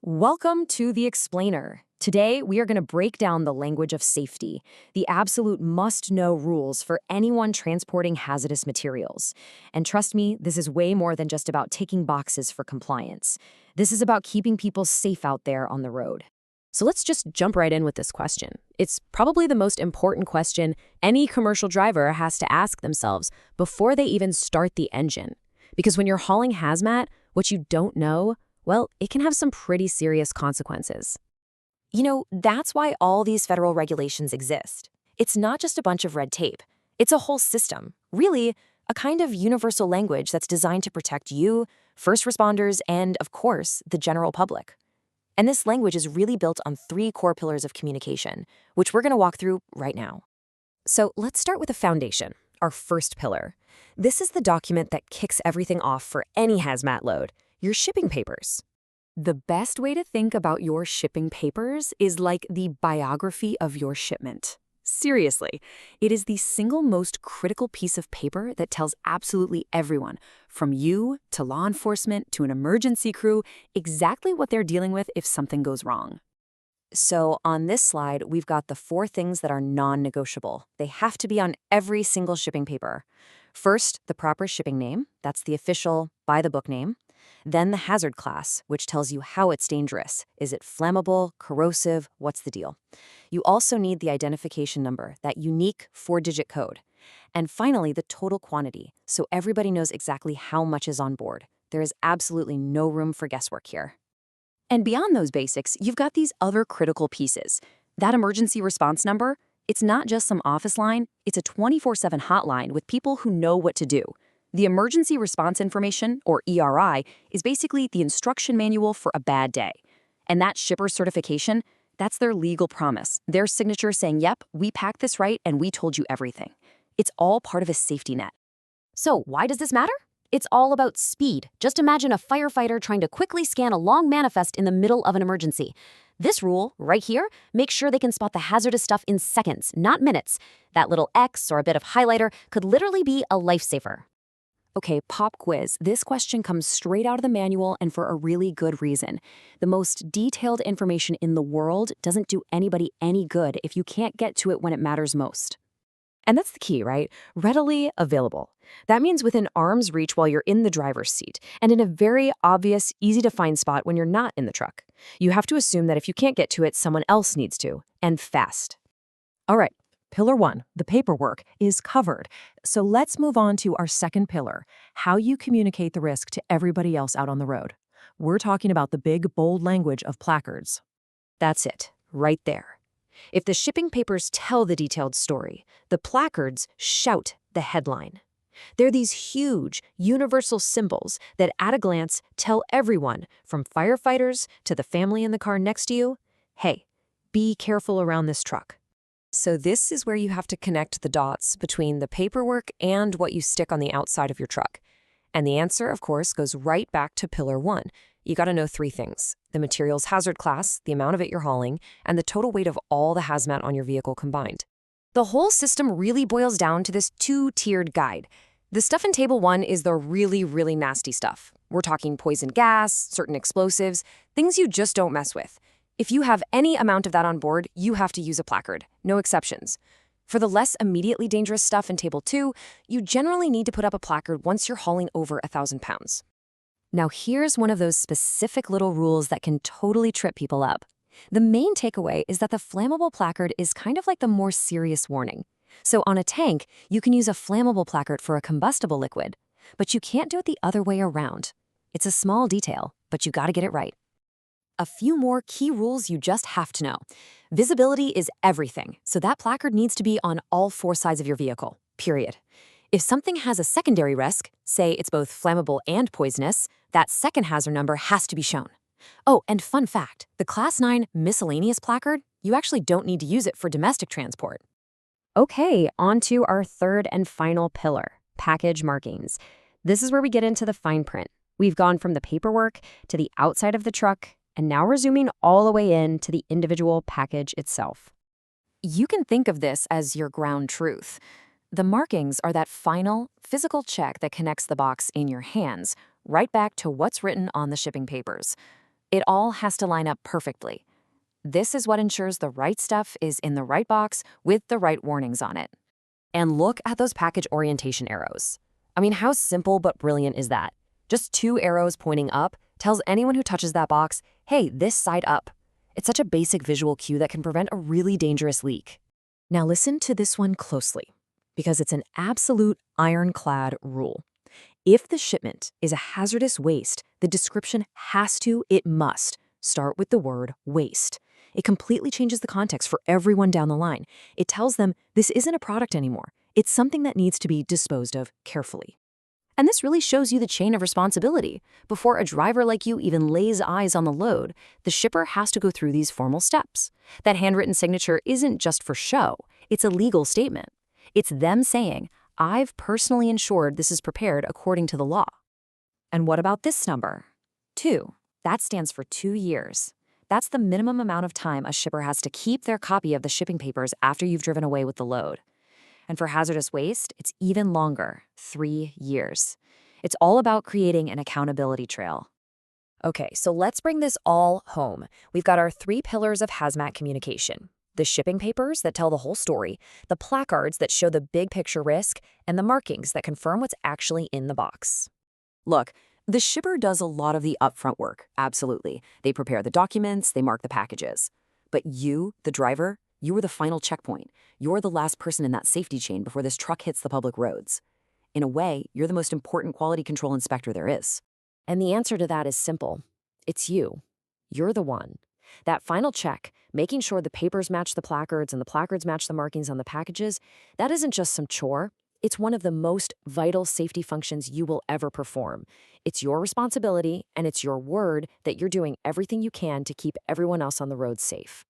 Welcome to The Explainer. Today, we are going to break down the language of safety, the absolute must-know rules for anyone transporting hazardous materials. And trust me, this is way more than just about ticking boxes for compliance. This is about keeping people safe out there on the road. So let's just jump right in with this question. It's probably the most important question any commercial driver has to ask themselves before they even start the engine. Because when you're hauling hazmat, what you don't know, well, it can have some pretty serious consequences. That's why all these federal regulations exist. It's not just a bunch of red tape. It's a whole system, really a kind of universal language that's designed to protect you, first responders, and, of course, the general public. And this language is really built on three core pillars of communication, which we're going to walk through right now. So let's start with the foundation, our first pillar. This is the document that kicks everything off for any hazmat load. Your shipping papers. The best way to think about your shipping papers is like the biography of your shipment. Seriously, it is the single most critical piece of paper that tells absolutely everyone, from you to law enforcement to an emergency crew, exactly what they're dealing with if something goes wrong. So on this slide, we've got the four things that are non-negotiable. They have to be on every single shipping paper. First, the proper shipping name. That's the official, by-the-book name. Then the hazard class, which tells you how it's dangerous. Is it flammable, corrosive? What's the deal? You also need the identification number, that unique 4-digit code. And finally, the total quantity, so everybody knows exactly how much is on board. There is absolutely no room for guesswork here. And beyond those basics, you've got these other critical pieces. That emergency response number, it's not just some office line, it's a 24/7 hotline with people who know what to do. The Emergency Response Information, or ERI, is basically the instruction manual for a bad day. And that shipper certification, that's their legal promise, their signature saying, yep, we packed this right and we told you everything. It's all part of a safety net. So why does this matter? It's all about speed. Just imagine a firefighter trying to quickly scan a long manifest in the middle of an emergency. This rule, right here, makes sure they can spot the hazardous stuff in seconds, not minutes. That little X or a bit of highlighter could literally be a lifesaver. Okay, pop quiz. This question comes straight out of the manual and for a really good reason. The most detailed information in the world doesn't do anybody any good if you can't get to it when it matters most. And that's the key, right? Readily available. That means within arm's reach while you're in the driver's seat, and in a very obvious, easy-to-find spot when you're not in the truck. You have to assume that if you can't get to it, someone else needs to, and fast. All right, pillar 1, the paperwork, is covered. So let's move on to our second pillar, how you communicate the risk to everybody else out on the road. We're talking about the big, bold language of placards. That's it, right there. If the shipping papers tell the detailed story, the placards shout the headline. They're these huge, universal symbols that at a glance tell everyone, from firefighters to the family in the car next to you, hey, be careful around this truck. So this is where you have to connect the dots between the paperwork and what you stick on the outside of your truck. And the answer, of course, goes right back to pillar 1. You got to know 3 things: the materials hazard class, the amount of it you're hauling, and the total weight of all the hazmat on your vehicle combined. The whole system really boils down to this 2-tiered guide. The stuff in Table 1 is the really, really nasty stuff. We're talking poison gas, certain explosives, things you just don't mess with. If you have any amount of that on board, you have to use a placard, no exceptions. For the less immediately dangerous stuff in Table 2, you generally need to put up a placard once you're hauling over 1,000 pounds. Now here's one of those specific little rules that can totally trip people up. The main takeaway is that the flammable placard is kind of like the more serious warning. So on a tank, you can use a flammable placard for a combustible liquid, but you can't do it the other way around. It's a small detail, but you gotta get it right. A few more key rules you just have to know. Visibility is everything, so that placard needs to be on all 4 sides of your vehicle, period. If something has a secondary risk, say it's both flammable and poisonous, that second hazard number has to be shown. Oh, and fun fact, the Class 9 miscellaneous placard, you actually don't need to use it for domestic transport. Okay, on to our third and final pillar, package markings. This is where we get into the fine print. We've gone from the paperwork to the outside of the truck, and now we're zooming all the way in to the individual package itself. You can think of this as your ground truth. The markings are that final, physical check that connects the box in your hands right back to what's written on the shipping papers. It all has to line up perfectly. This is what ensures the right stuff is in the right box with the right warnings on it. And look at those package orientation arrows. I mean, how simple but brilliant is that? Just two arrows pointing up tells anyone who touches that box, hey, this side up. It's such a basic visual cue that can prevent a really dangerous leak. Now listen to this one closely, because it's an absolute ironclad rule. If the shipment is a hazardous waste, the description it must, start with the word waste. It completely changes the context for everyone down the line. It tells them this isn't a product anymore. It's something that needs to be disposed of carefully. And this really shows you the chain of responsibility. Before a driver like you even lays eyes on the load, the shipper has to go through these formal steps. That handwritten signature isn't just for show. It's a legal statement. It's them saying, I've personally ensured this is prepared according to the law. And what about this number? 2. That stands for 2 years. That's the minimum amount of time a shipper has to keep their copy of the shipping papers after you've driven away with the load. And for hazardous waste, it's even longer, 3 years. It's all about creating an accountability trail. Okay, so let's bring this all home. We've got our 3 pillars of hazmat communication: the shipping papers that tell the whole story, the placards that show the big picture risk, and the markings that confirm what's actually in the box. Look, the shipper does a lot of the upfront work, absolutely. They prepare the documents, they mark the packages. But you, the driver, you are the final checkpoint. You're the last person in that safety chain before this truck hits the public roads. In a way, you're the most important quality control inspector there is. And the answer to that is simple. It's you. You're the one. That final check, making sure the papers match the placards and the placards match the markings on the packages, that isn't just some chore. It's one of the most vital safety functions you will ever perform. It's your responsibility, and it's your word that you're doing everything you can to keep everyone else on the road safe.